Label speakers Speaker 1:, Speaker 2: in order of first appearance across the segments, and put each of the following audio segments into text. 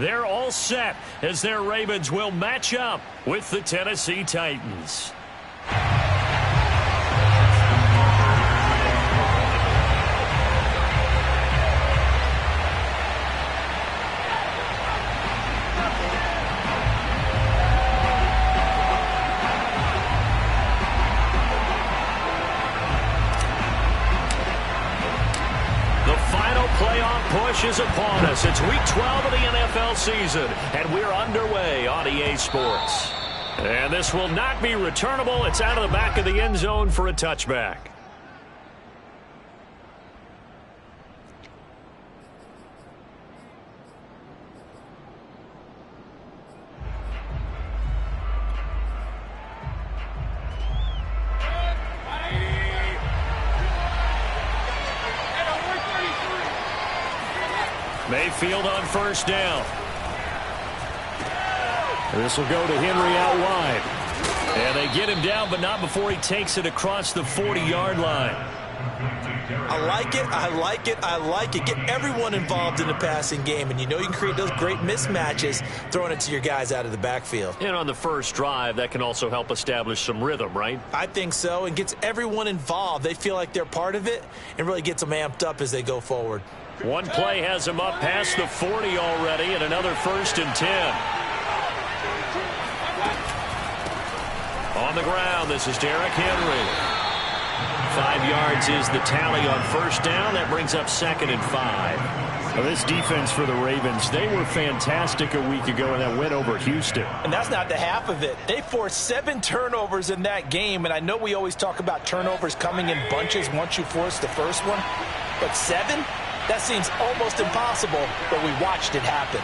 Speaker 1: they're all set as their Ravens will match up with the Tennessee Titans. Push is upon us. It's week 12 of the NFL season, and we're underway on EA Sports. And this will not be returnable. It's out of the back of the end zone for a touchback. Mayfield on first down. This will go to Henry out wide. And they get him down, but not before he takes it across the 40-yard line.
Speaker 2: I like it, I like it, I like it. Get everyone involved in the passing game, and you know you can create those great mismatches throwing it to your guys out of the backfield.
Speaker 1: And on the first drive, that can also help establish some rhythm, right?
Speaker 2: I think so, and gets everyone involved. They feel like they're part of it and really gets them amped up as they go forward.
Speaker 1: One play has him up past the 40 already, and another 1st and 10. On the ground, this is Derrick Henry. 5 yards is the tally on first down. That brings up 2nd and 5. Well, this defense for the Ravens, they were fantastic a week ago in that win over Houston.
Speaker 2: And that's not the half of it. They forced 7 turnovers in that game, and I know we always talk about turnovers coming in bunches once you force the first one, but 7? That seems almost impossible, but we watched it happen.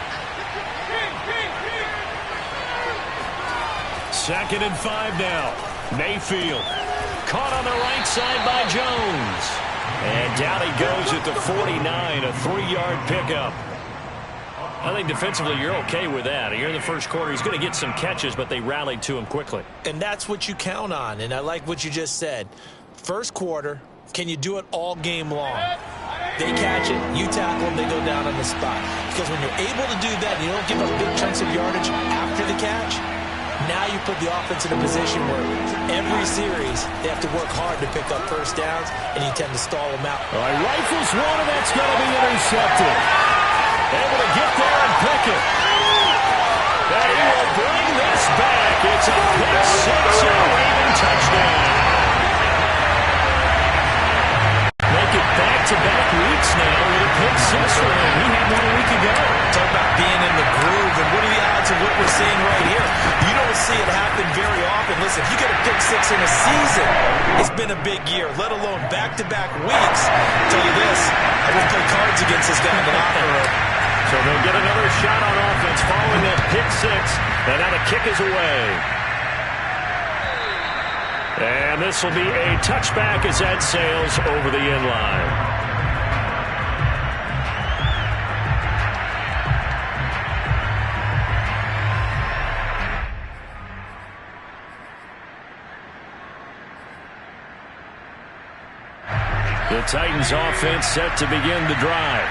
Speaker 1: 2nd and 5 now. Mayfield caught on the right side by Jones. And down he goes at the 49, a 3-yard pickup. I think defensively you're okay with that. Here in the first quarter, he's going to get some catches, but they rallied to him quickly.
Speaker 2: And that's what you count on, and I like what you just said. First quarter, can you do it all game long? They catch it, you tackle them, they go down on the spot. Because when you're able to do that, you don't give up big chunks of yardage after the catch, now you put the offense in a position where every series they have to work hard to pick up first downs, and you tend to stall them out.
Speaker 1: All right, rifles one, and that's going to be intercepted. Able to get there and pick it. And he will bring this back. It's a pick six and a Raven touchdown. Make it back-to-back weeks now with a pick six for him. He had one a week ago.
Speaker 2: Talk about being in the groove, and what are the odds of what we're seeing right here? You don't see it happen very often. Listen, if you get a pick six in a season, it's been a big year, let alone back-to-back weeks. I'll tell you this, I would play cards against this guy in the locker room.
Speaker 1: So they'll get another shot on offense following that pick six, and now the kick is away. And this will be a touchback as that sails over the end line. The Titans offense set to begin the drive.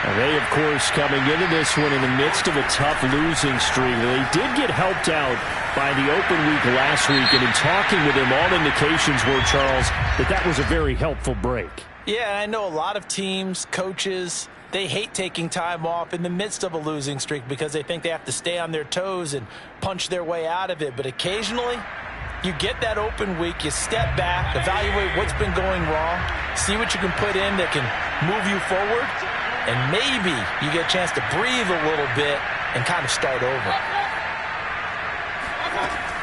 Speaker 1: And they, of course, coming into this one in the midst of a tough losing streak. They did get helped out by the open week last week, and in talking with him, all indications were, Charles, that was a very helpful break.
Speaker 2: Yeah, I know a lot of teams, coaches, they hate taking time off in the midst of a losing streak because they think they have to stay on their toes and punch their way out of it. But occasionally, you get that open week, you step back, evaluate what's been going wrong, see what you can put in that can move you forward, and maybe you get a chance to breathe a little bit and kind of start over.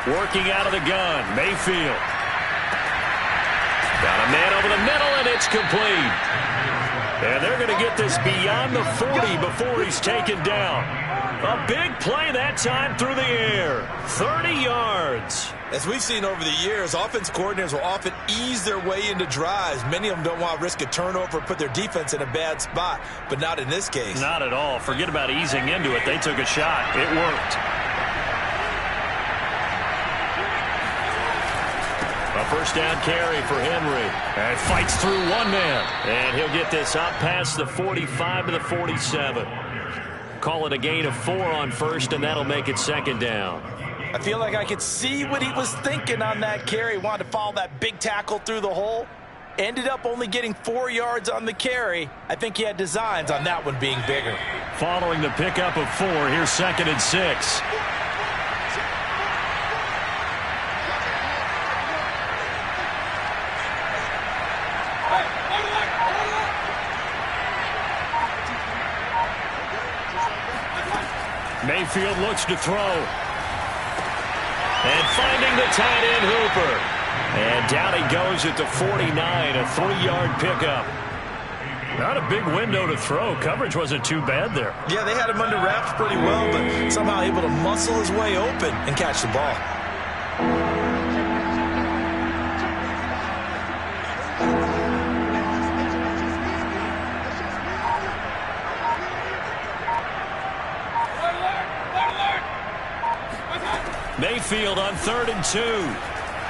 Speaker 1: Working out of the gun, Mayfield. Got a man over the middle, and it's complete. And they're going to get this beyond the 40 before he's taken down. A big play that time through the air. 30 yards.
Speaker 2: As we've seen over the years, offense coordinators will often ease their way into drives. Many of them don't want to risk a turnover or put their defense in a bad spot, but not in this case.
Speaker 1: Not at all. Forget about easing into it. They took a shot. It worked. A first down carry for Henry. And fights through one man. And he'll get this up past the 45 to the 47. call it a gain of 4 on first, and that'll make it second down.
Speaker 2: I feel like I could see what he was thinking on that carry. He wanted to follow that big tackle through the hole. Ended up only getting 4 yards on the carry. I think he had designs on that one being bigger.
Speaker 1: Following the pickup of 4, here's 2nd and 6. Mayfield looks to throw. And finding the tight end Hooper. And down he goes at the 49, a 3-yard pickup. Not a big window to throw. Coverage wasn't too bad there.
Speaker 2: Yeah, they had him under wraps pretty well, but somehow able to muscle his way open and catch the ball.
Speaker 1: Mayfield on 3rd and 2.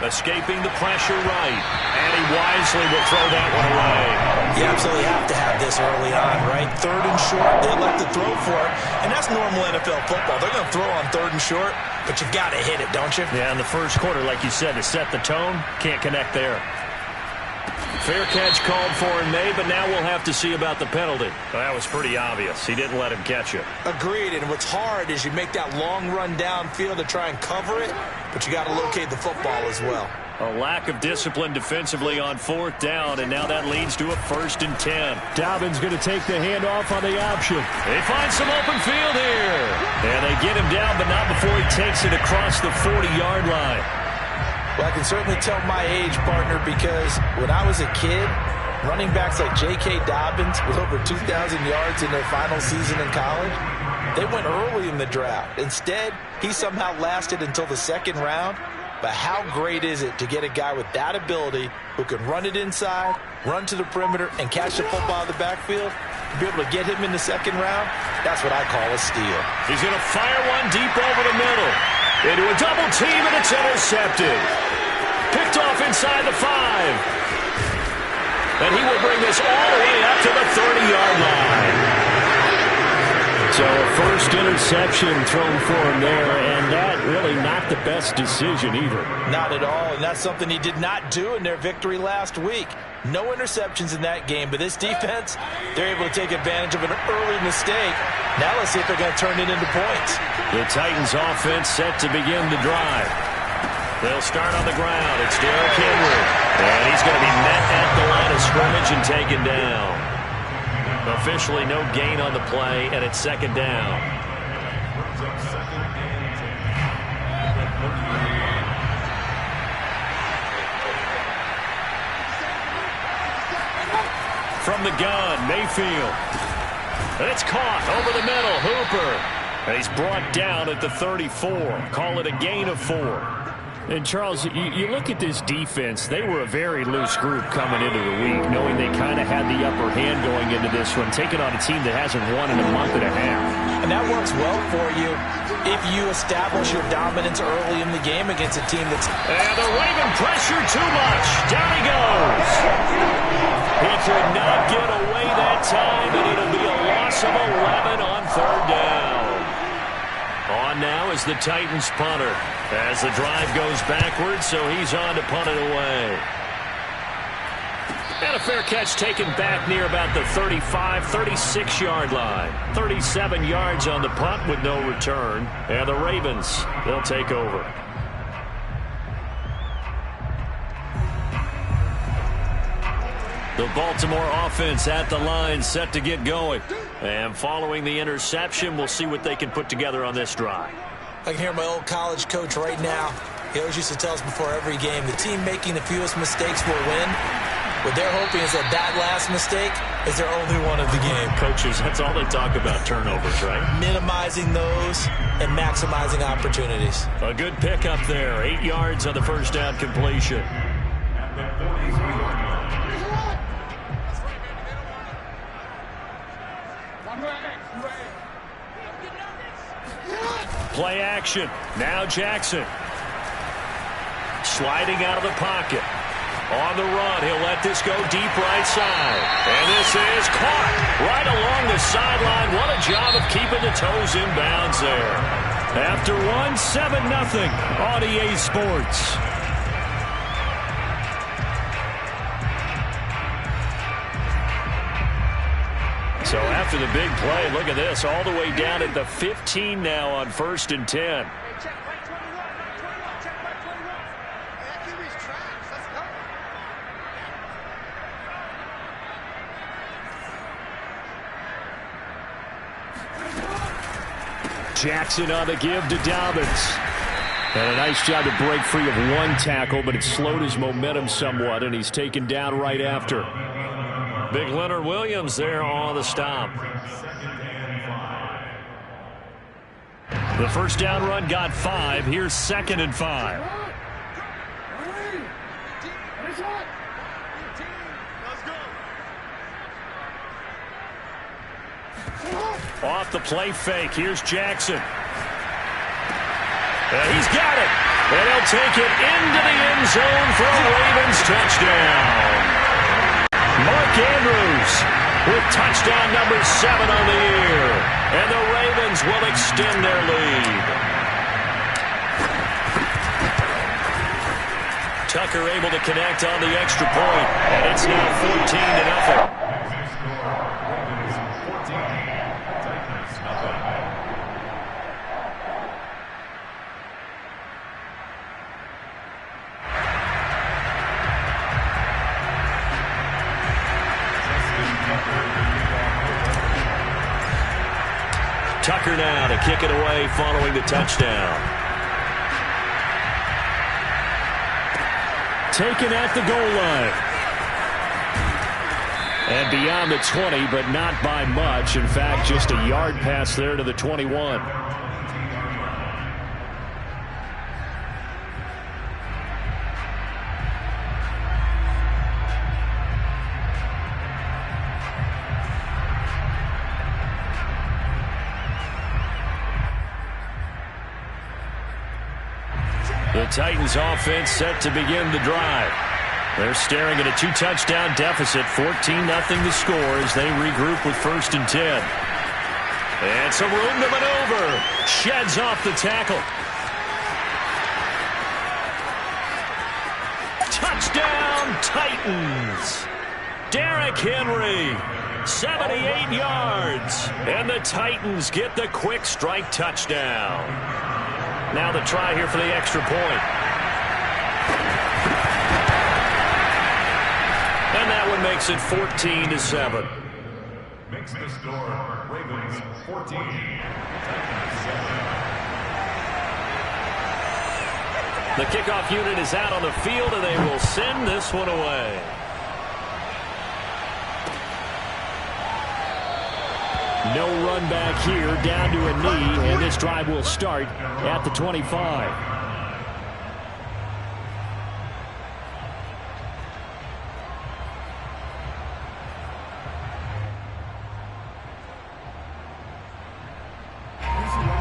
Speaker 1: Escaping the pressure right. And he wisely will throw that one away.
Speaker 2: You absolutely have to have this early on, right? 3rd and short, they elect to throw for it. And that's normal NFL football. They're going to throw on 3rd and short, but you've got to hit it, don't you?
Speaker 1: Yeah, in the first quarter, like you said, to set the tone, can't connect there. Fair catch called for and made, but now we'll have to see about the penalty. Well, that was pretty obvious. He didn't let him catch it.
Speaker 2: Agreed, and what's hard is you make that long run downfield to try and cover it, but you got to locate the football as well.
Speaker 1: A lack of discipline defensively on 4th down, and now that leads to a 1st and 10. Dobbins going to take the handoff on the option. They find some open field here. And they get him down, but not before he takes it across the 40-yard line.
Speaker 2: Well, I can certainly tell my age, partner, because when I was a kid, running backs like J.K. Dobbins with over 2,000 yards in their final season in college, they went early in the draft. Instead, he somehow lasted until the 2nd round. But how great is it to get a guy with that ability who can run it inside, run to the perimeter, and catch the football out of the backfield? To be able to get him in the 2nd round, that's what I call a steal.
Speaker 1: He's going to fire one deep over the middle. Into a double team, and it's intercepted. Picked off inside the 5. And he will bring this all the way up to the 30-yard line. So a first interception thrown for him there, and that really not the best decision either.
Speaker 2: Not at all, and that's something he did not do in their victory last week. No interceptions in that game, but this defense, they're able to take advantage of an early mistake. Now let's see if they're going to turn it into points.
Speaker 1: The Titans offense set to begin the drive. They'll start on the ground. It's Derrick Henry. And he's going to be met at the line of scrimmage and taken down. Officially no gain on the play, and it's 2nd down. From the gun, Mayfield. And it's caught over the middle. Hooper. And he's brought down at the 34. Call it a gain of 4. And, Charles, you look at this defense, they were a very loose group coming into the week, knowing they kind of had the upper hand going into this one, taking on a team that hasn't won in a month and a half.
Speaker 2: And that works well for you if you establish your dominance early in the game against a team that's...
Speaker 1: And the Raven pressure too much. Down he goes. He could not get away that time, and it'll be a loss of 11 on 3rd down. On now is the Titans punter as the drive goes backwards, so he's on to punt it away. And a fair catch taken back near about the 35, 36-yard line. 37 yards on the punt with no return. And the Ravens, they'll take over. The Baltimore offense at the line, set to get going. And following the interception, we'll see what they can put together on this drive.
Speaker 2: I can hear my old college coach right now. He always used to tell us before every game, the team making the fewest mistakes will win. What they're hoping is that last mistake is their only one of the game.
Speaker 1: Coaches, that's all they talk about, turnovers, right?
Speaker 2: Minimizing those and maximizing opportunities.
Speaker 1: A good pickup there. 8 yards on the first down completion. Play action. Now Jackson. Sliding out of the pocket. On the run, he'll let this go deep right side. And this is caught right along the sideline. What a job of keeping the toes in bounds there. After one, 7-0 on EA Sports. So after the big play, look at this, all the way down at the 15 now on 1st and 10. Jackson on the give to Dobbins. And a nice job to break free of one tackle, but it slowed his momentum somewhat, and he's taken down right after. Big Leonard Williams there on the stop. The first down run got 5. Here's 2nd and 5. Off the play fake. Here's Jackson. He's got it. And he'll take it into the end zone for a Ravens touchdown. Mark Andrews with touchdown number 7 on the year. And the Ravens will extend their lead. Tucker able to connect on the extra point. And it's now 14-0. Tucker now to kick it away following the touchdown. Taken at the goal line. And beyond the 20, but not by much. In fact, just a yard pass there to the 21. The Titans offense set to begin the drive. They're staring at a 2-touchdown deficit, 14-0 the score as they regroup with 1st and 10. And some room to maneuver. Sheds off the tackle. Touchdown Titans. Derrick Henry, 78 yards. And the Titans get the quick strike touchdown. Now the try here for the extra point. And that one makes it 14-7. Makes the score Ravens 14. The kickoff unit is out on the field, and they will send this one away. No run back here, down to a knee, and this drive will start at the 25.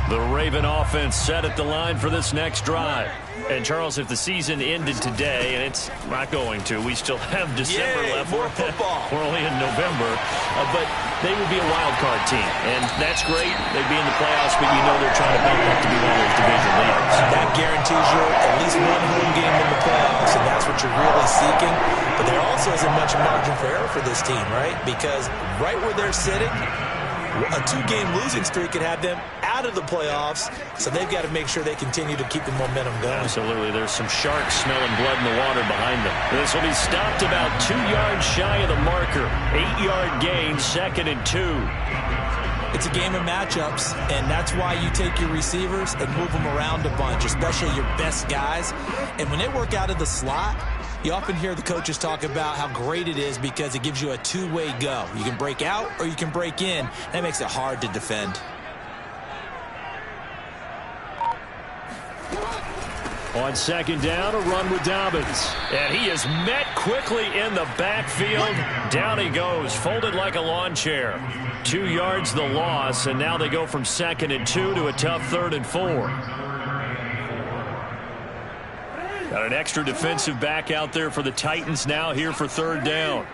Speaker 1: The Raven offense set at the line for this next drive. And, Charles, if the season ended today, and it's not going to, we still have December left.
Speaker 2: More football.
Speaker 1: We're only in November. But they would be a wild card team. And that's great. They'd be in the playoffs, but you know they're trying to bump up to be one of those division leaders.
Speaker 2: That guarantees you at least one home game in the playoffs, and that's what you're really seeking. But there also isn't much margin for error for this team, right? Because right where they're sitting, a 2-game losing streak could have them out of the playoffs, so they've got to make sure they continue to keep the momentum going.
Speaker 1: Absolutely. There's some sharks smelling blood in the water behind them. This will be stopped about 2 yards shy of the marker. 8-yard gain, 2nd and 2.
Speaker 2: It's a game of matchups, and that's why you take your receivers and move them around a bunch, especially your best guys. And when they work out of the slot, you often hear the coaches talk about how great it is because it gives you a two-way go. You can break out or you can break in. That makes it hard to defend.
Speaker 1: On 2nd down, a run with Dobbins. And he is met quickly in the backfield. Down he goes, folded like a lawn chair. 2 yards the loss, and now they go from 2nd and 2 to a tough 3rd and 4. Got an extra defensive back out there for the Titans now here for third down.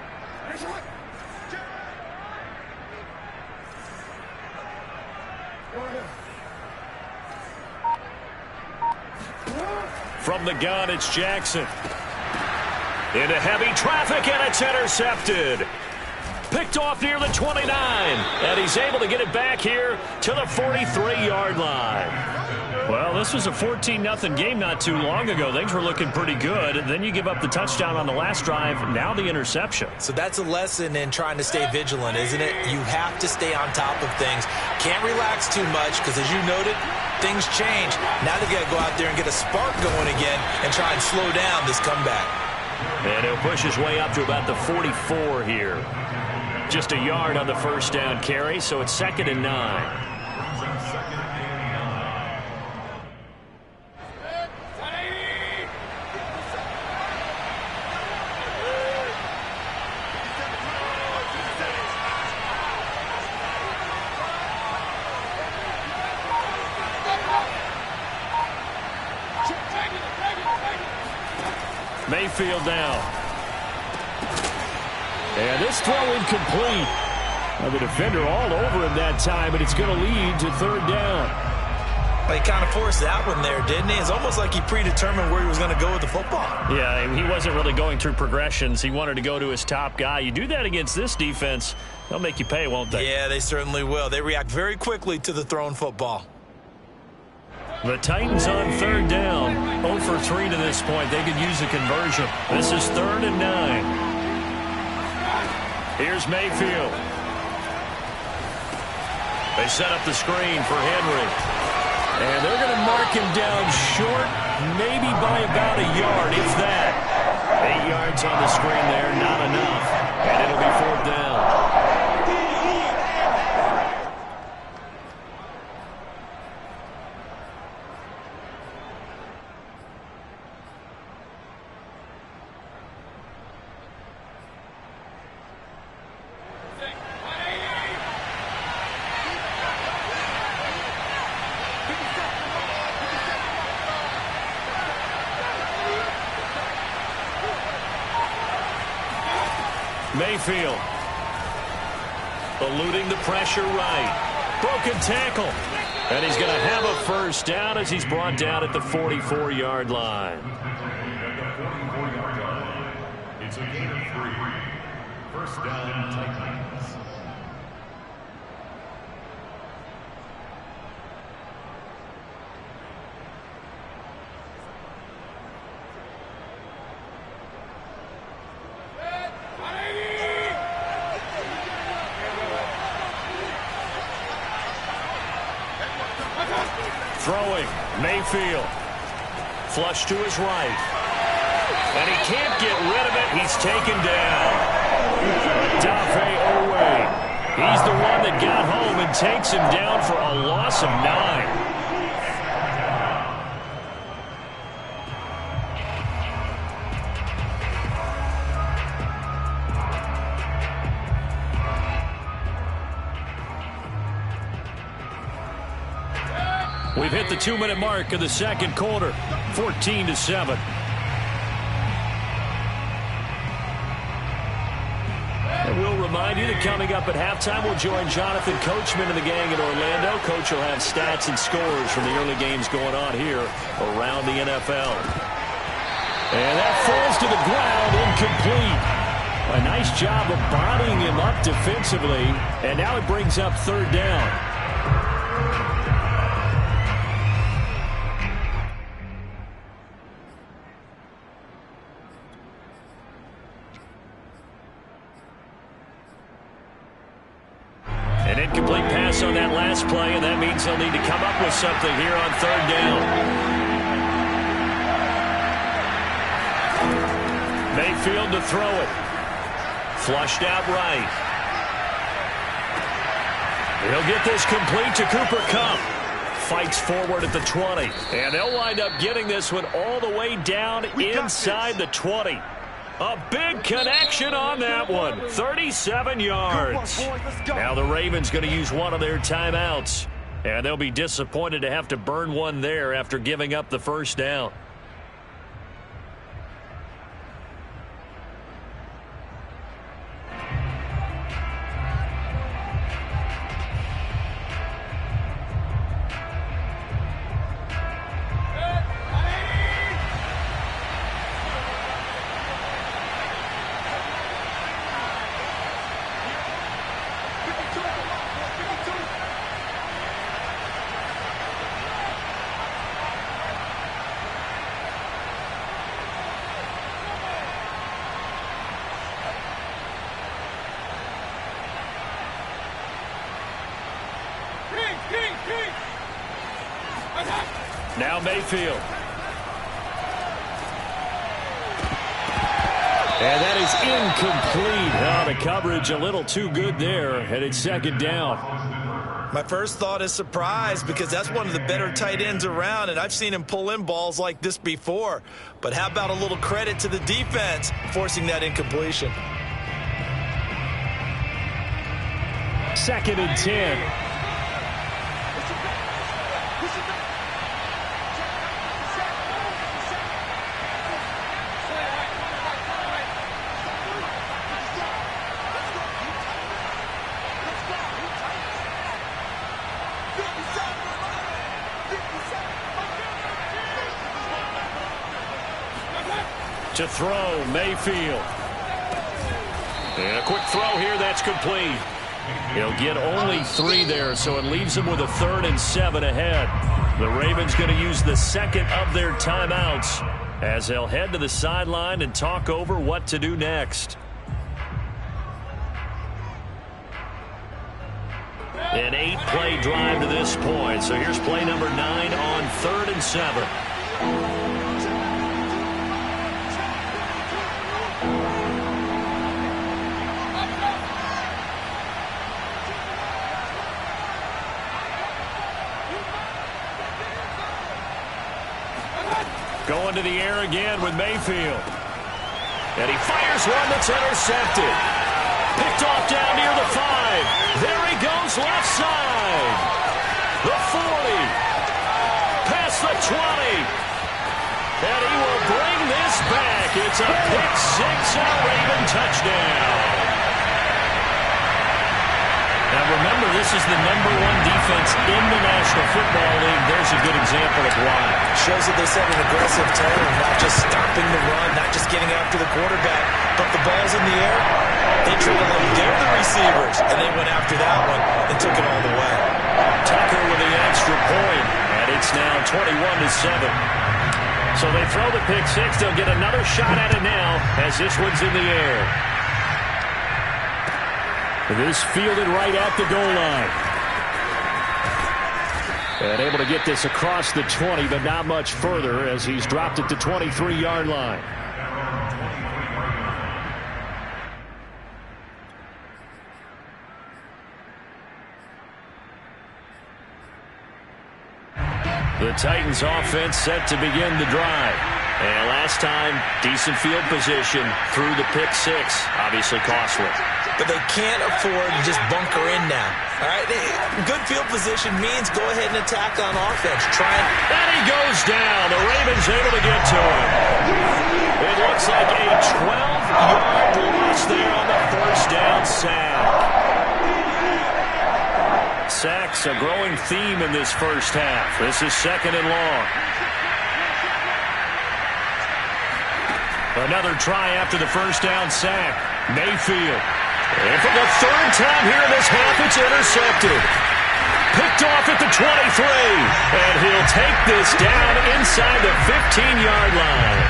Speaker 1: From the gun, it's Jackson. Into heavy traffic, and it's intercepted. Picked off near the 29, and he's able to get it back here to the 43-yard line. Well, this was a 14-0 game not too long ago. Things were looking pretty good. Then you give up the touchdown on the last drive. Now the interception.
Speaker 2: So that's a lesson in trying to stay vigilant, isn't it? You have to stay on top of things. Can't relax too much because, as you noted, things change. Now they've got to go out there and get a spark going again and try and slow down this comeback.
Speaker 1: And he'll push his way up to about the 44 here. Just a yard on the first down carry, so it's 2nd and 9. Mayfield now. And this throw incomplete. The defender all over him that time, but it's going to lead to third down.
Speaker 2: He kind of forced that one there, didn't he? It's almost like he predetermined where he was going to go with the football.
Speaker 1: Yeah, he wasn't really going through progressions. He wanted to go to his top guy. You do that against this defense, they'll make you pay, won't they?
Speaker 2: Yeah, they certainly will. They react very quickly to the thrown football.
Speaker 1: The Titans on third down. 0 for 3 to this point. They could use a conversion. This is 3rd and 9. Here's Mayfield. They set up the screen for Henry. And they're going to mark him down short, maybe by about a yard, if that. 8 yards on the screen there, not enough. And it'll be 4th down. Mayfield eluding the pressure right. Broken tackle. And he's going to have a first down as he's brought down at the 44-yard line.
Speaker 3: It's a gain of 3. First down, Titans.
Speaker 1: Throwing, Mayfield. Flush to his right. And he can't get rid of it. He's taken down. Dafe Owe. He's the one that got home and takes him down for a loss of 9. We've hit the 2-minute mark of the second quarter, 14-7. And we'll remind you that coming up at halftime, we'll join Jonathan Coachman and the gang in Orlando. Coach will have stats and scores from the early games going on here around the NFL. And that falls to the ground, incomplete. A nice job of bodying him up defensively, and now it brings up third down. An incomplete pass on that last play, and that means they'll need to come up with something here on third down. Mayfield to throw it. Flushed out right. He'll get this complete to Cooper Kupp. Fights forward at the 20. And they'll wind up getting this one all the way down inside the 20. A big connection on that one. 37 yards. Now the Ravens going to use one of their timeouts. And they'll be disappointed to have to burn one there after giving up the first down. Now Mayfield. And that is incomplete. Oh, the coverage a little too good there, and it's second down.
Speaker 2: My first thought is surprise because that's one of the better tight ends around, and I've seen him pull in balls like this before. But how about a little credit to the defense forcing that incompletion?
Speaker 1: 2nd and 10. To throw, Mayfield. And a quick throw here, that's complete. He'll get only 3 there, so it leaves him with a 3rd and 7 ahead. The Ravens going to use the second of their timeouts as they'll head to the sideline and talk over what to do next. An 8-play drive to this point, so here's play number 9 on 3rd and 7. Going to the air again with Mayfield. And he fires one that's intercepted. Picked off down near the 5. There he goes left side. The 40. Past the 20. And he will bring this back. It's a pick 6 and a Raven touchdown. Now remember, this is the #1 defense in the National Football League. There's a good example of why.
Speaker 2: Shows that they set an aggressive tone, not just stopping the run, not just getting after the quarterback, but the ball's in the air. They tried to give the receivers, and they went after that one and took it all the way.
Speaker 1: Tucker with the extra point, and it's now 21-7. So they throw the pick 6. They'll get another shot at it now as this one's in the air. This fielded right at the goal line. And able to get this across the 20, but not much further as he's dropped it to 23-yard line. The Titans offense set to begin the drive. And last time, decent field position through the pick 6. Obviously costly.
Speaker 2: But they can't afford to just bunker in now. All right, good field position means go ahead and attack on offense.
Speaker 1: And he goes down. The Ravens able to get to him. It looks like a 12-yard loss there on the first down sack. Sacks a growing theme in this first half. This is 2nd and long. Another try after the first down sack. Mayfield. And for the 3rd time here in this half, it's intercepted. Picked off at the 23. And he'll take this down inside the 15-yard line.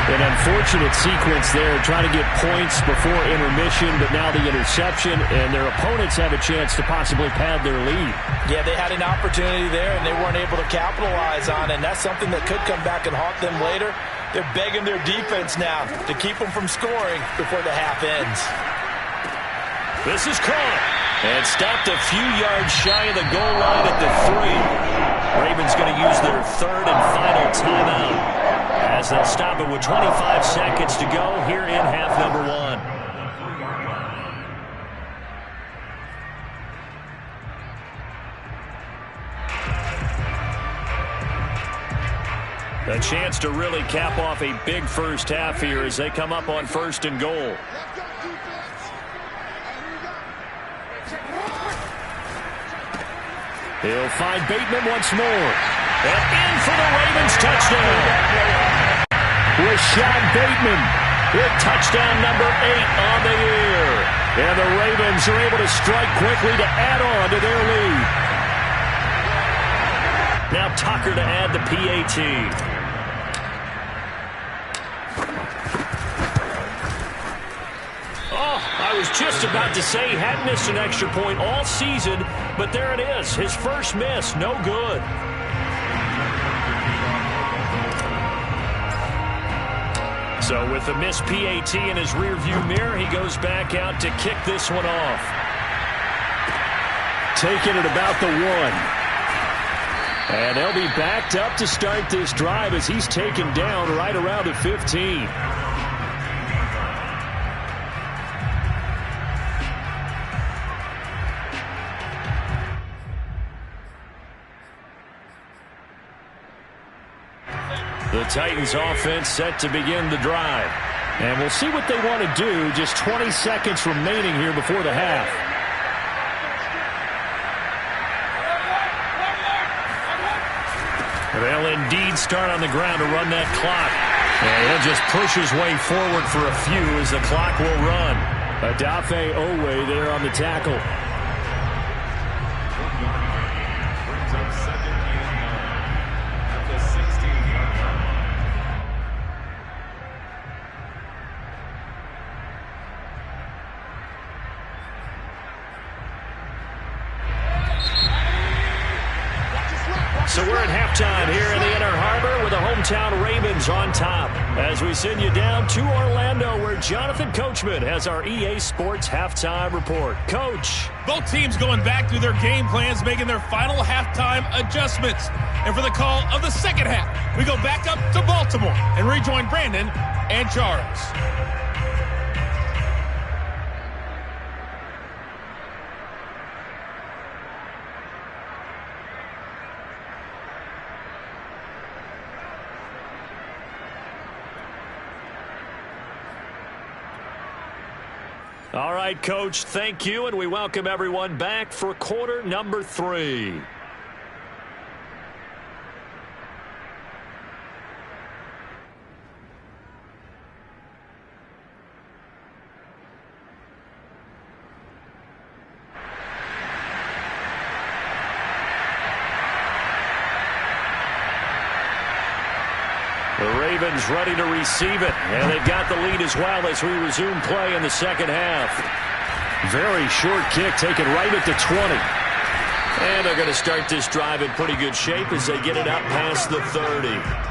Speaker 1: An unfortunate sequence there, trying to get points before intermission, but now the interception, and their opponents have a chance to possibly pad their lead.
Speaker 2: Yeah, they had an opportunity there, and they weren't able to capitalize on it, and that's something that could come back and haunt them later. They're begging their defense now to keep them from scoring before the half ends.
Speaker 1: This is caught and stopped a few yards shy of the goal line at the 3. Ravens going to use their 3rd and final timeout as they'll stop it with 25 seconds to go here in half number 1. A chance to really cap off a big first half here as they come up on 1st and goal. He'll find Bateman once more. And in for the Ravens touchdown. Rashad Bateman with touchdown number 8 on the year. And the Ravens are able to strike quickly to add on to their lead. Now Tucker to add the PAT. I was just about to say he hadn't missed an extra point all season, but there it is. His first miss, no good. So with the missed PAT in his rearview mirror, he goes back out to kick this one off. Taking it about the 1. And they'll be backed up to start this drive as he's taken down right around the 15. The Titans offense set to begin the drive. And we'll see what they want to do. Just 20 seconds remaining here before the half. They'll indeed start on the ground to run that clock. And he'll just push his way forward for a few as the clock will run. Adafe Owe there on the tackle. So we're at halftime here in the Inner Harbor with the hometown Ravens on top. As we send you down to Orlando where Jonathan Coachman has our EA Sports halftime report. Coach.
Speaker 4: Both teams going back through their game plans, making their final halftime adjustments. And for the call of the second half, we go back up to Baltimore and rejoin Brandon and Charles.
Speaker 1: All right, Coach, thank you, and we welcome everyone back for quarter number 3. The Ravens ready to receive it, and they've got the lead as well as we resume play in the second half. Very short kick taken right at the 20. And they're going to start this drive in pretty good shape as they get it out past the 30.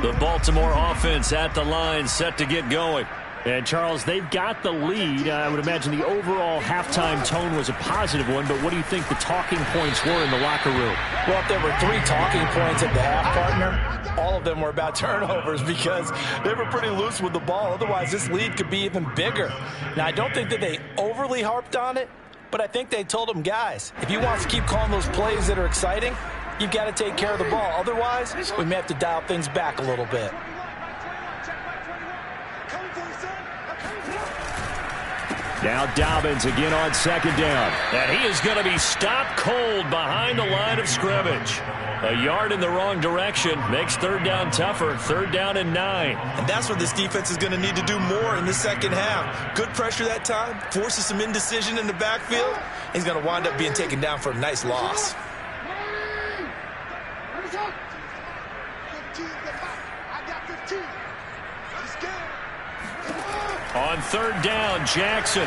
Speaker 1: The Baltimore offense at the line, set to get going. And, Charles, they've got the lead. I would imagine the overall halftime tone was a positive one, but what do you think the talking points were in the locker room?
Speaker 2: Well, if there were 3 talking points at the half, partner, all of them were about turnovers because they were pretty loose with the ball. Otherwise, this lead could be even bigger. Now, I don't think that they overly harped on it, but I think they told them, guys, if you want to keep calling those plays that are exciting, you've got to take care of the ball. Otherwise, we may have to dial things back a little bit.
Speaker 1: Now Dobbins again on second down. And he is going to be stopped cold behind the line of scrimmage. A yard in the wrong direction makes third down tougher. 3rd down and 9.
Speaker 5: And that's where this defense is going to need to do more in the second half. Good pressure that time, forces some indecision in the backfield. He's going to wind up being taken down for a nice loss.
Speaker 1: On 3rd down, Jackson.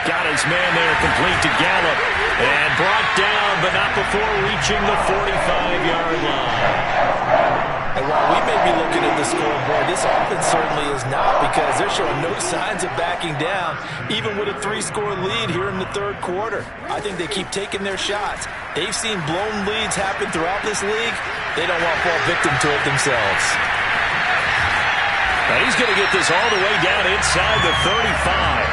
Speaker 1: Got his man there, complete to Gallup. And brought down, but not before reaching the 45-yard line.
Speaker 2: And while we may be looking at the scoreboard, this offense certainly is not, because they're showing no signs of backing down, even with a 3-score lead here in the 3rd quarter. I think they keep taking their shots. They've seen blown leads happen throughout this league. They don't want to fall victim to it themselves.
Speaker 1: And he's going to get this all the way down inside the 35.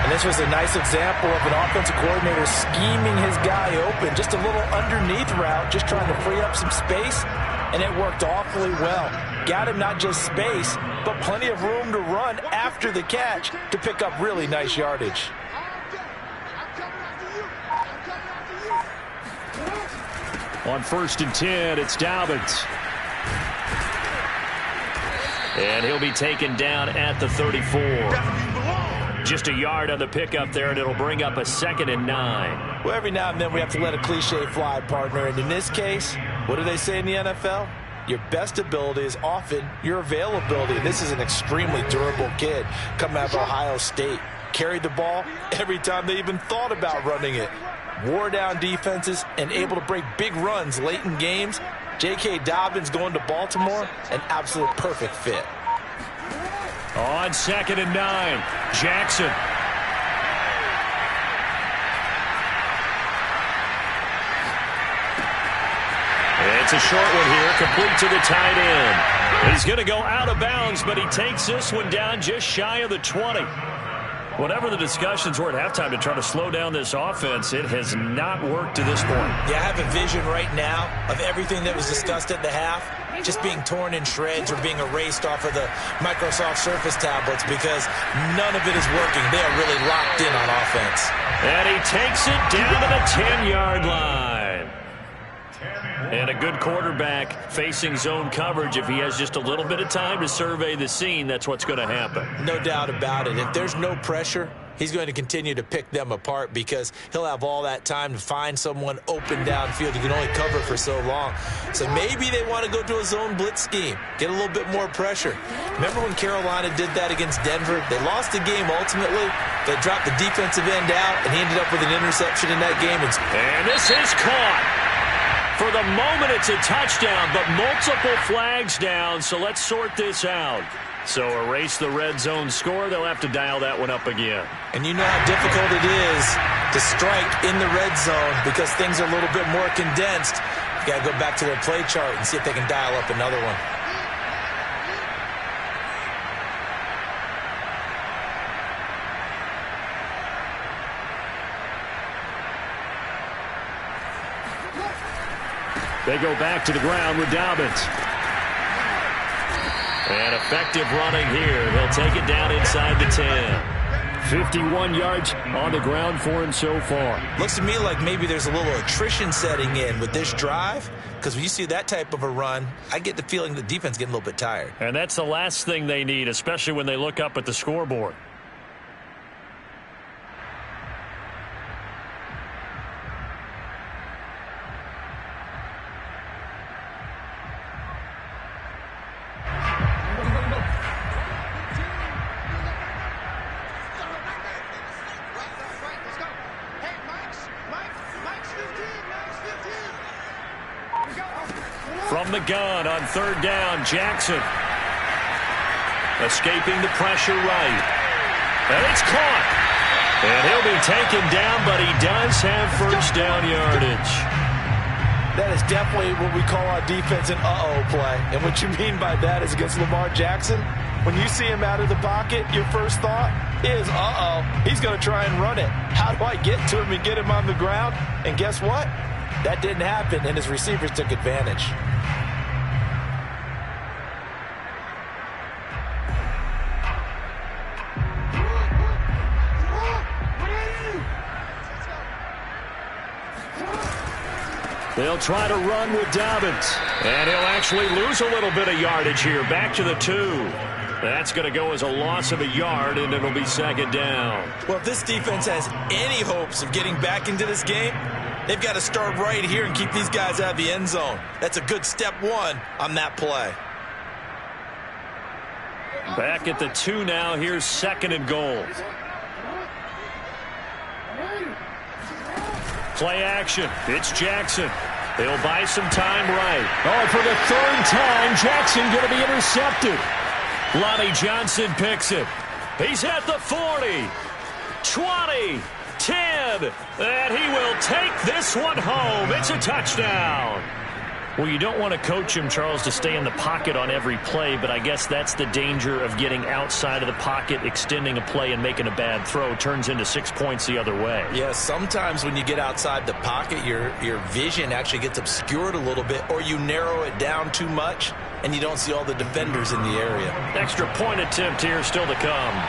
Speaker 2: And this was a nice example of an offensive coordinator scheming his guy open. Just a little underneath route, just trying to free up some space. And it worked awfully well. Got him not just space, but plenty of room to run after the catch to pick up really nice yardage.
Speaker 1: On 1st and 10, it's Dobbins. And he'll be taken down at the 34. Just a yard on the pickup there, and it'll bring up a 2nd and 9.
Speaker 2: Well, every now and then we have to let a cliche fly, partner. And in this case, what do they say in the NFL? Your best ability is often your availability. This is an extremely durable kid coming out of Ohio State. Carried the ball every time they even thought about running it. Wore down defenses and able to break big runs late in games. J.K. Dobbins going to Baltimore, an absolute perfect fit.
Speaker 1: On 2nd and 9, Jackson. It's a short one here, complete to the tight end. He's going to go out of bounds, but he takes this one down just shy of the 20. Whatever the discussions were at halftime to try to slow down this offense, it has not worked to this point.
Speaker 2: Yeah, I have a vision right now of everything that was discussed at the half just being torn in shreds or being erased off of the Microsoft Surface tablets because none of it is working. They are really locked in on offense.
Speaker 1: And he takes it down to the 10-yard line. And a good quarterback facing zone coverage. If he has just a little bit of time to survey the scene, that's what's going to happen.
Speaker 2: No doubt about it. If there's no pressure, he's going to continue to pick them apart because he'll have all that time to find someone open downfield. You can only cover for so long. So maybe they want to go to a zone blitz scheme, get a little bit more pressure. Remember when Carolina did that against Denver? They lost the game ultimately. They dropped the defensive end out, and he ended up with an interception in that game.
Speaker 1: And this is caught. For the moment, it's a touchdown, but multiple flags down, so let's sort this out. So erase the red zone score. They'll have to dial that one up again.
Speaker 2: And you know how difficult it is to strike in the red zone because things are a little bit more condensed. You got to go back to their play chart and see if they can dial up another one.
Speaker 1: They go back to the ground with Dobbins. And effective running here. They'll take it down inside the 10. 51 yards on the ground for him so far.
Speaker 2: Looks to me like maybe there's a little attrition setting in with this drive because when you see that type of a run, I get the feeling the defense getting a little bit tired.
Speaker 1: And that's the last thing they need, especially when they look up at the scoreboard. From the gun on 3rd down, Jackson. Escaping the pressure right. And it's caught. And he'll be taken down, but he does have first down yardage.
Speaker 2: That is definitely what we call our defense an uh-oh play. And what you mean by that is against Lamar Jackson, when you see him out of the pocket, your first thought is, uh-oh, he's going to try and run it. How do I get to him and get him on the ground? And guess what? That didn't happen, and his receivers took advantage.
Speaker 1: They'll try to run with Dobbins. And he'll actually lose a little bit of yardage here. Back to the 2. That's going to go as a loss of a yard, and it'll be 2nd down.
Speaker 2: Well, if this defense has any hopes of getting back into this game, they've got to start right here and keep these guys out of the end zone. That's a good step 1 on that play.
Speaker 1: Back at the 2 now. Here's 2nd and goal. Play action. It's Jackson. They'll buy some time right. Oh, for the 3rd time, Jackson going to be intercepted. Lonnie Johnson picks it. He's at the 40, 20, 10, and he will take this one home. It's a touchdown. Well, you don't want to coach him, Charles, to stay in the pocket on every play, but I guess that's the danger of getting outside of the pocket, extending a play, and making a bad throw. Turns into 6 points the other way.
Speaker 2: Yeah, sometimes when you get outside the pocket, your vision actually gets obscured a little bit, or you narrow it down too much, and you don't see all the defenders in the area.
Speaker 1: Extra point attempt here still to come.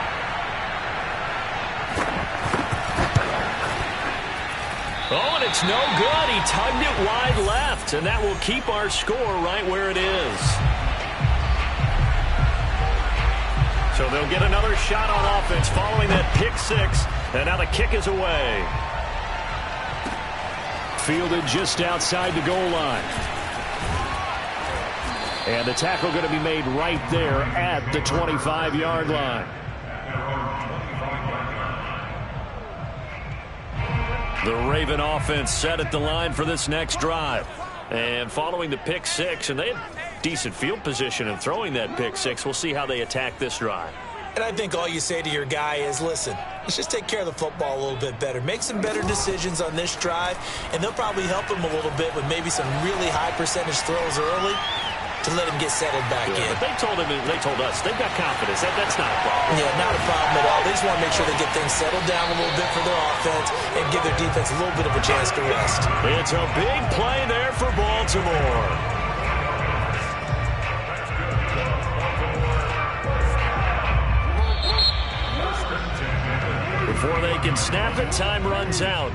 Speaker 1: Oh, and it's no good. He tugged it wide left, and that will keep our score right where it is. they'll get another shot on offense following that pick six. And now the kick is away. Fielded just outside the goal line. And the tackle going to be made right there at the 25-yard line. The Raven offense set at the line for this next drive. And following the pick six, and they had decent field position in throwing that pick six. We'll see how they attack this drive.
Speaker 2: And I think all you say to your guy is, listen, let's just take care of the football a little bit better. Make some better decisions on this drive, and they'll probably help him a little bit with maybe some really high percentage throws early to let him get settled back in.
Speaker 1: But they told us, they've got confidence. That's not a problem.
Speaker 2: Yeah, not a problem at all. They just want to make sure they get things settled down a little bit for their offense and give their defense a little bit of a chance to rest.
Speaker 1: It's a big play there for Baltimore. Before they can snap it, time runs out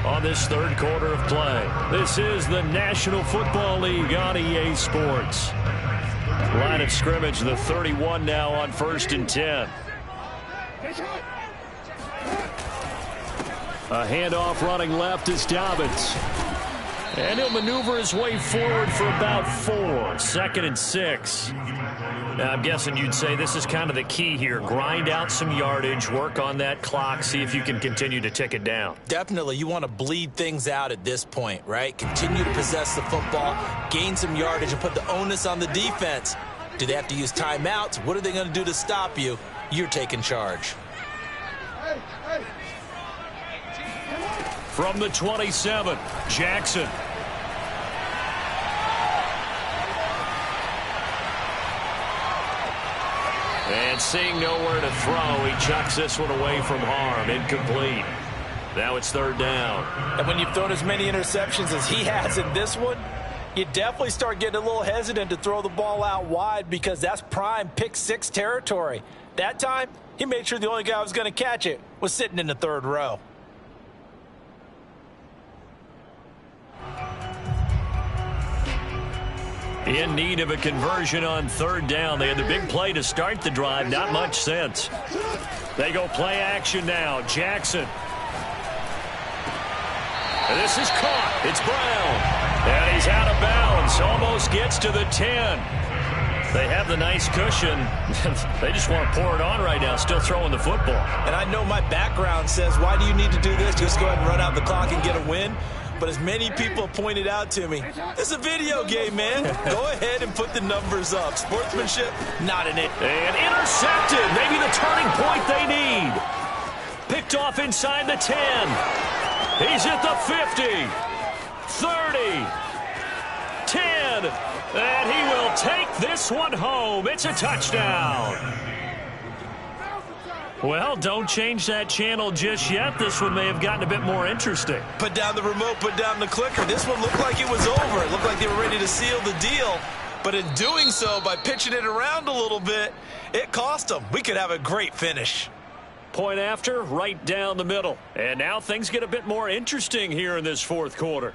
Speaker 1: on this third quarter of play. This is the National Football League on EA Sports. Line of scrimmage, the 31 now on 1st and 10. A handoff running left is Dobbins. And he'll maneuver his way forward for about 4. 2nd and 6. Now, I'm guessing you'd say this is kind of the key here. Grind out some yardage, work on that clock, see if you can continue to tick it down.
Speaker 2: Definitely. You want to bleed things out at this point, right? Continue to possess the football, gain some yardage, and put the onus on the defense. Do they have to use timeouts? What are they going to do to stop you? You're taking charge.
Speaker 1: From the 27, Jackson. And seeing nowhere to throw, he chucks this one away from harm. Incomplete. Now it's 3rd down.
Speaker 2: And when you've thrown as many interceptions as he has in this one, you definitely start getting a little hesitant to throw the ball out wide because that's prime pick six territory. That time, he made sure the only guy who was going to catch it was sitting in the 3rd row.
Speaker 1: In need of a conversion on 3rd down. They had the big play to start the drive. Not much sense. They go play action now. Jackson. And this is caught. It's Brown. And he's out of bounds. Almost gets to the 10. They have the nice cushion. They just want to pour it on right now, still throwing the football.
Speaker 2: And I know my background says, why do you need to do this? Just go ahead and run out the clock and get a win. But as many people pointed out to me, it's a video game, man. Go ahead and put the numbers up. Sportsmanship, not in it.
Speaker 1: And intercepted. Maybe the turning point they need. Picked off inside the 10. He's at the 50. 30. 10. And he will take this one home. It's a touchdown. Well, don't change that channel just yet. This one may have gotten a bit more interesting.
Speaker 2: Put down the remote, put down the clicker. This one looked like it was over. It looked like they were ready to seal the deal. But in doing so, by pitching it around a little bit, it cost them. We could have a great finish.
Speaker 1: Point after, right down the middle. And now things get a bit more interesting here in this 4th quarter.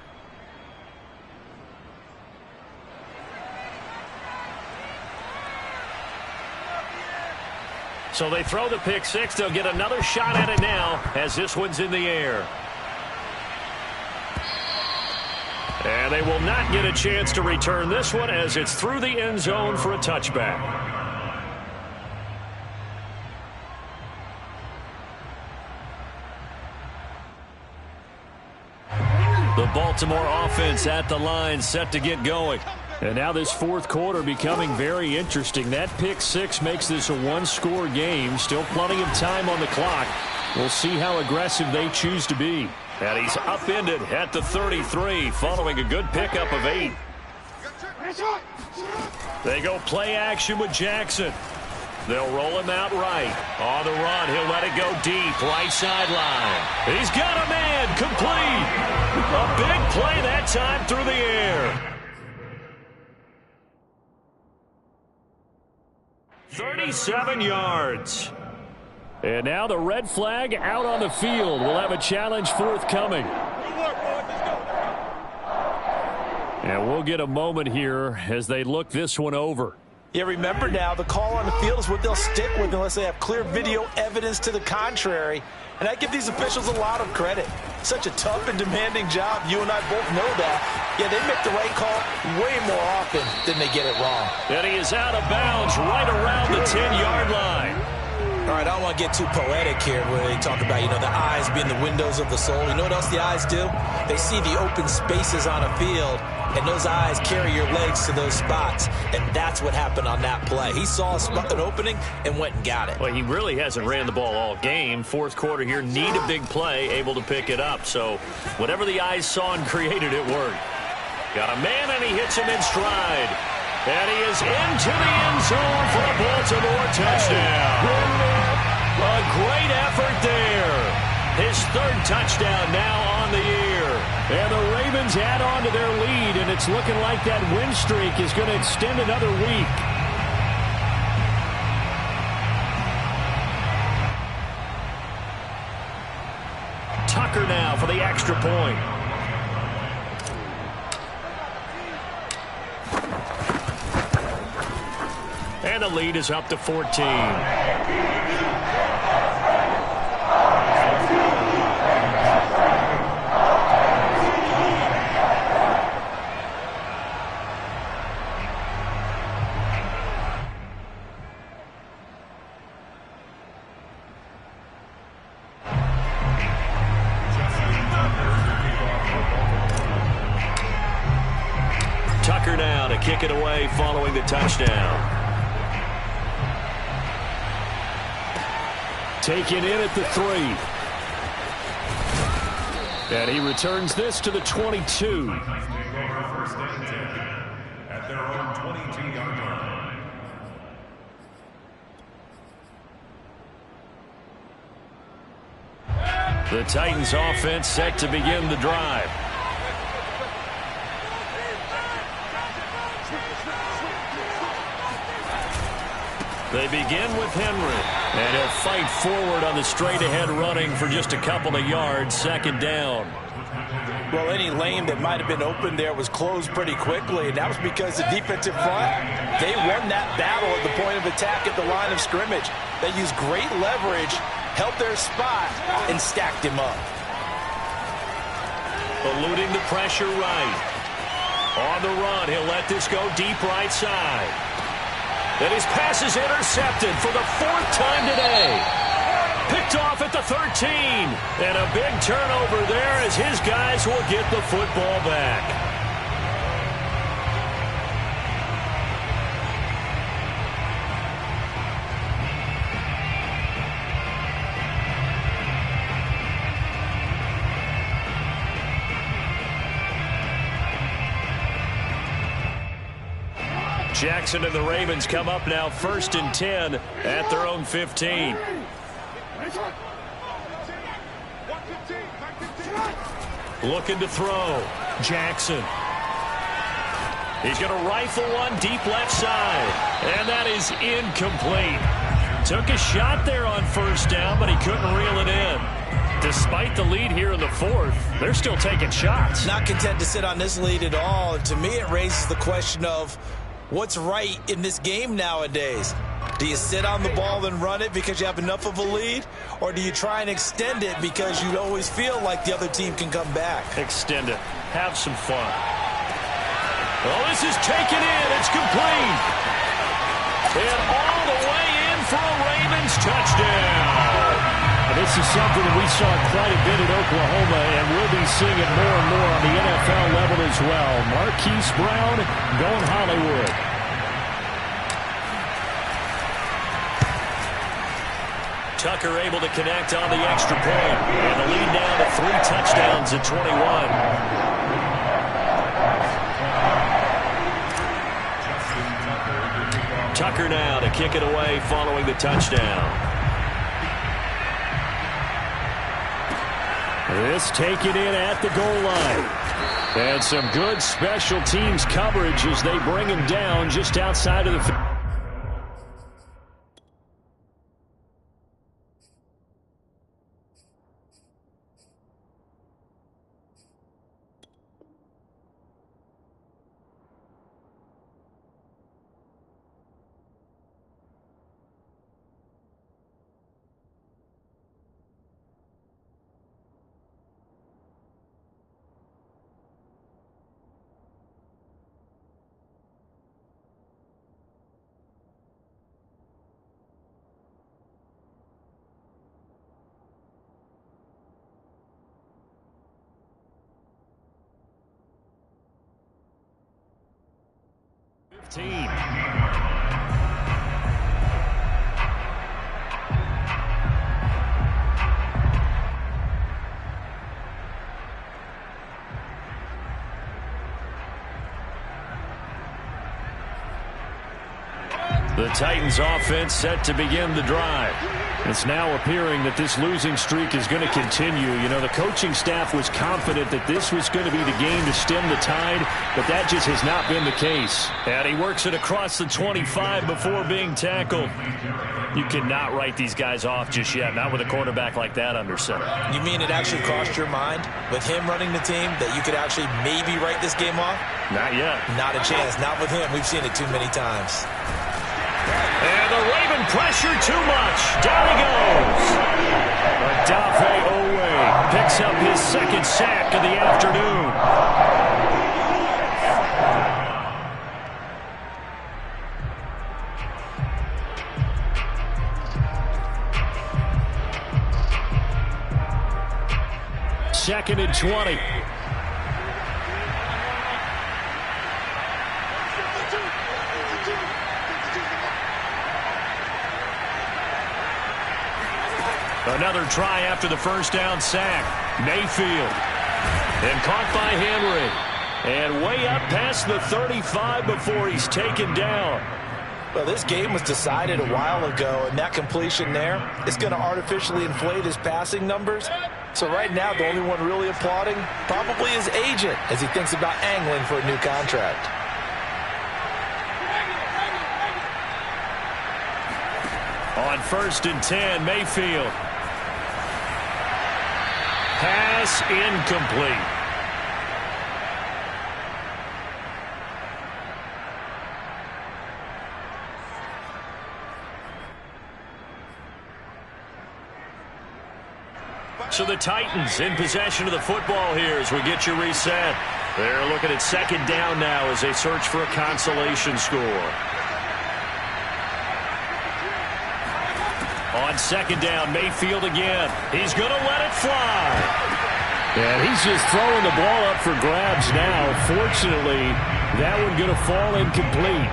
Speaker 1: So they throw the pick six. They'll get another shot at it now as this one's in the air. And they will not get a chance to return this one as it's through the end zone for a touchback. The Baltimore offense at the line, set to get going. And now this 4th quarter becoming very interesting. That pick six makes this a 1-score game. Still plenty of time on the clock. We'll see how aggressive they choose to be. And he's upended at the 33 following a good pickup of 8. They go play action with Jackson. They'll roll him out right. On the run, he'll let it go deep. Right sideline. He's got a man. Complete. A big play that time through the air. 37 yards. And now the red flag out on the field. We'll have a challenge forthcoming. And we'll get a moment here as they look this one over.
Speaker 2: Yeah, remember now, the call on the field is what they'll stick with unless they have clear video evidence to the contrary. And I give these officials a lot of credit. Such a tough and demanding job. You and I both know that. Yeah, they make the right call way more often than they get it wrong.
Speaker 1: And he is out of bounds right around the 10-yard line.
Speaker 5: All right, I don't want to get too poetic here where they talk about, the eyes being the windows of the soul. You know what else the eyes do? They see the open spaces on a field, and those eyes carry your legs to those spots. And that's what happened on that play. He saw an opening and went and got it.
Speaker 1: Well, he really hasn't ran the ball all game. Fourth quarter here, need a big play, able to pick it up. So whatever the eyes saw and created, it worked. Got a man, and he hits him in stride. And he is into the end zone for a Baltimore touchdown. A great effort there. His third touchdown now on the year. And the Ravens add on to their lead, and it's looking like that win streak is going to extend another week. Tucker now for the extra point. And the lead is up to 14. Tucker now to kick it away following the touchdown. Taken in at the 3. And he returns this to the 22.
Speaker 3: First and 10 at their own 22-yard line.
Speaker 1: The Titans offense set to begin the drive. They begin with Henry, and he'll fight forward on the straight-ahead running for just a couple of yards, second down.
Speaker 2: Well, any lane that might have been open there was closed pretty quickly, and that was because the defensive front, they won that battle at the point of attack at the line of scrimmage. They used great leverage, held their spot, and stacked him up.
Speaker 1: Eluding the pressure right. On the run, he'll let this go deep right side. And his pass is intercepted for the 4th time today. Picked off at the 13. And a big turnover there as his guys will get the football back. Jackson and the Ravens come up now 1st and 10 at their own 15. Looking to throw. Jackson. He's going to rifle one deep left side. And that is incomplete. Took a shot there on 1st down, but he couldn't reel it in. Despite the lead here in the 4th, they're still taking shots.
Speaker 5: Not content to sit on this lead at all. And to me, it raises the question of what's right in this game nowadays. Do you sit on the ball and run it because you have enough of a lead? Or do you try and extend it because you always feel like the other team can come back?
Speaker 1: Extend it. Have some fun. Oh, this is taken in. It's complete. And all the way in for a Ravens touchdown. This is something that we saw quite a bit in Oklahoma, and we'll be seeing it more and more on the NFL level as well. Marquise Brown going Hollywood. Tucker able to connect on the extra point. And the lead down to 3 touchdowns at 21. Tucker now to kick it away following the touchdown. This taken in at the goal line. And some good special teams coverage as they bring him down just outside of the... team. The Titans offense set to begin the drive. It's now appearing that this losing streak is going to continue. You know, the coaching staff was confident that this was going to be the game to stem the tide, but that just has not been the case. And he works it across the 25 before being tackled. You cannot write these guys off just yet, not with a quarterback like that under center.
Speaker 5: You mean it actually crossed your mind with him running the team that you could actually maybe write this game off?
Speaker 1: Not yet.
Speaker 5: Not a chance. Not with him. We've seen it too many times.
Speaker 1: And the Raven pressure too much. Down he goes. Odafe Owe picks up his second sack of the afternoon. Second and 20. Another try after the first down sack. Mayfield. And caught by Henry. And way up past the 35 before he's taken down.
Speaker 2: Well, this game was decided a while ago, and that completion there is going to artificially inflate his passing numbers. So right now, the only one really applauding probably his agent as he thinks about angling for a new contract.
Speaker 1: On 1st and 10, Mayfield. Pass incomplete. So the Titans in possession of the football here as we get you reset. They're looking at second down now as they search for a consolation score. On second down, Mayfield again. He's going to let it fly. And he's just throwing the ball up for grabs now. Fortunately, that one going to fall incomplete.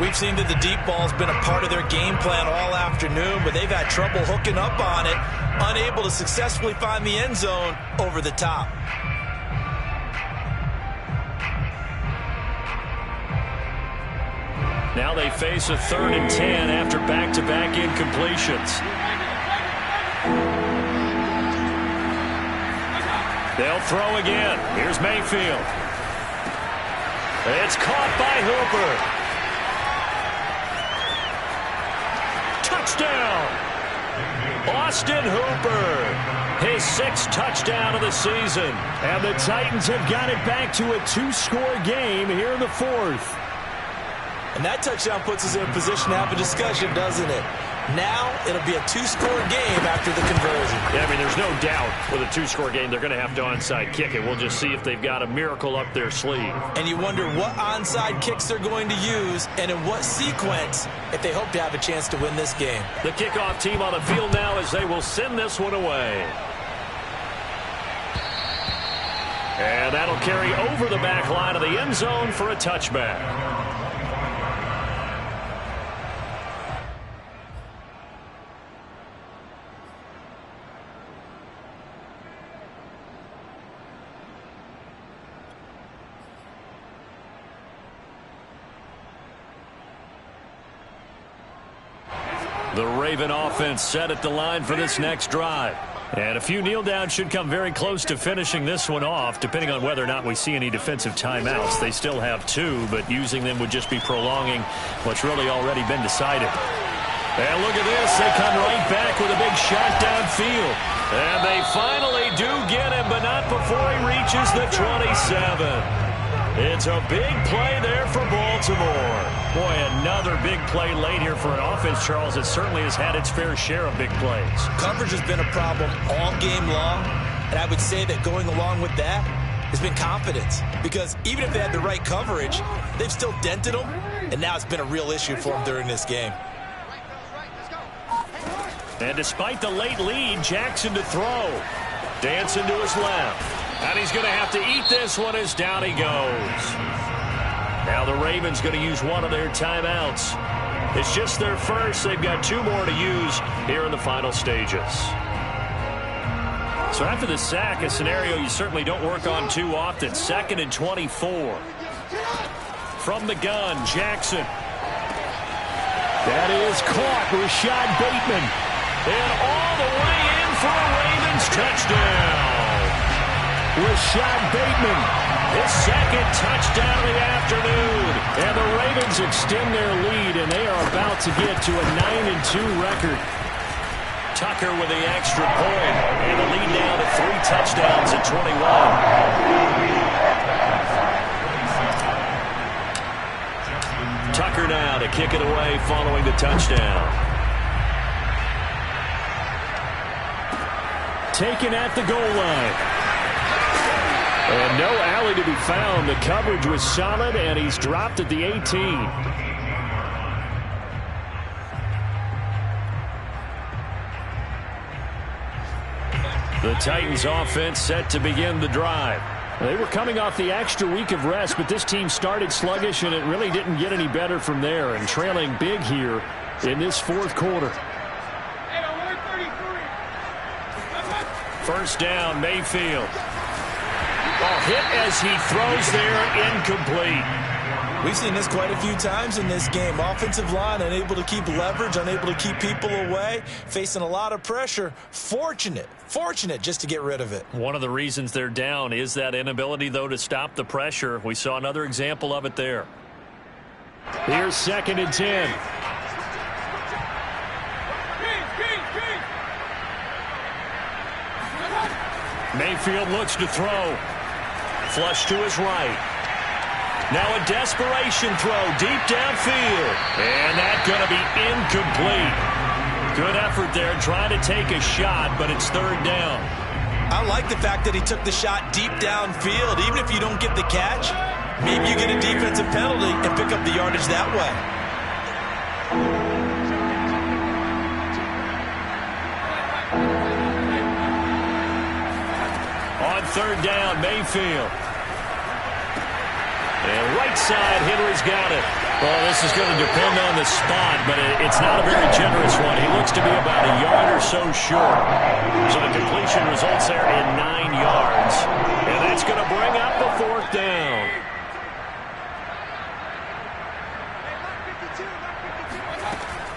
Speaker 5: We've seen that the deep ball's been a part of their game plan all afternoon, but they've had trouble hooking up on it, unable to successfully find the end zone over the top.
Speaker 1: Now they face a 3rd and 10 after back-to-back incompletions. They'll throw again. Here's Mayfield. It's caught by Hooper. Touchdown! Austin Hooper, his 6th touchdown of the season. And the Titans have got it back to a 2-score game here in the 4th.
Speaker 5: And that touchdown puts us in a position to have a discussion, doesn't it? Now it'll be a 2-score game after the conversion.
Speaker 1: Yeah, I mean, there's no doubt with a 2-score game they're going to have to onside kick it. We'll just see if they've got a miracle up their sleeve.
Speaker 5: And you wonder what onside kicks they're going to use and in what sequence if they hope to have a chance to win this game.
Speaker 1: The kickoff team on the field now as they will send this one away. And that'll carry over the back line of the end zone for a touchback. The Raven offense set at the line for this next drive. And a few kneel downs should come very close to finishing this one off, depending on whether or not we see any defensive timeouts. They still have 2, but using them would just be prolonging what's really already been decided. And look at this. They come right back with a big shot downfield. And they finally do get him, but not before he reaches the 27. It's a big play there for Baltimore. Boy, another big play late here for an offense, Charles, that certainly has had its fair share of big plays.
Speaker 5: Coverage has been a problem all game long, and I would say that going along with that has been confidence. Because even if they had the right coverage, they've still dented them, and now it's been a real issue for them during this game.
Speaker 1: And despite the late lead, Jackson to throw. Dancing to his left. And he's going to have to eat this one as down he goes. Now the Ravens going to use one of their timeouts. It's just their first. They've got 2 more to use here in the final stages. So after the sack, a scenario you certainly don't work on too often. 2nd and 24. From the gun, Jackson. That is caught. Rashad Bateman. And all the way in for a Ravens touchdown. Rashad Bateman, his 2nd touchdown of the afternoon. And the Ravens extend their lead, and they are about to get to a 9-2 record. Tucker with the extra point, and the lead now to 3 touchdowns at 21. Tucker now to kick it away following the touchdown. Taken at the goal line. And no alley to be found. The coverage was solid, and he's dropped at the 18. The Titans offense set to begin the drive. They were coming off the extra week of rest, but this team started sluggish, and it really didn't get any better from there, and trailing big here in this 4th quarter. First down, Mayfield. Ball hit as he throws there, incomplete.
Speaker 5: We've seen this quite a few times in this game. Offensive line unable to keep leverage, unable to keep people away, facing a lot of pressure. Fortunate just to get rid of it.
Speaker 1: One of the reasons they're down is that inability, though, to stop the pressure. We saw another example of it there. Here's 2nd and 10. Mayfield looks to throw. Flush to his right. Now a desperation throw deep downfield. And that's going to be incomplete. Good effort there trying to take a shot, but it's 3rd down.
Speaker 5: I like the fact that he took the shot deep downfield. Even if you don't get the catch, maybe you get a defensive penalty and pick up the yardage that way.
Speaker 1: On 3rd down, Mayfield. And right side, Henry's got it. Well, this is going to depend on the spot, but it's not a very generous one. He looks to be about a yard or so short. So the completion results there in 9 yards. And that's going to bring up the 4th down.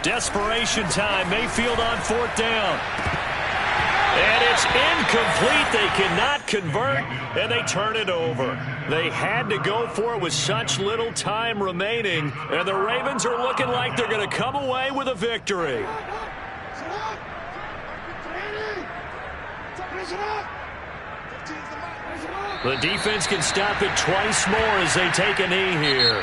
Speaker 1: Desperation time. Mayfield on 4th down. And it's incomplete. They cannot convert, and they turn it over. They had to go for it with such little time remaining, and the Ravens are looking like they're going to come away with a victory. The defense can stop it twice more as they take a knee here.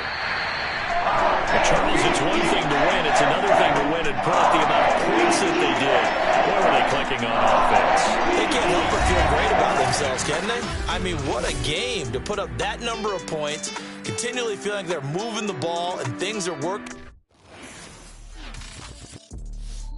Speaker 1: Charles, it's one thing to win. It's another thing to win and put up the amount of points that they did. Where were they clicking on offense?
Speaker 5: They can't help but feel great about themselves, can they? I mean, what a game to put up that number of points, continually feeling like they're moving the ball and things are working.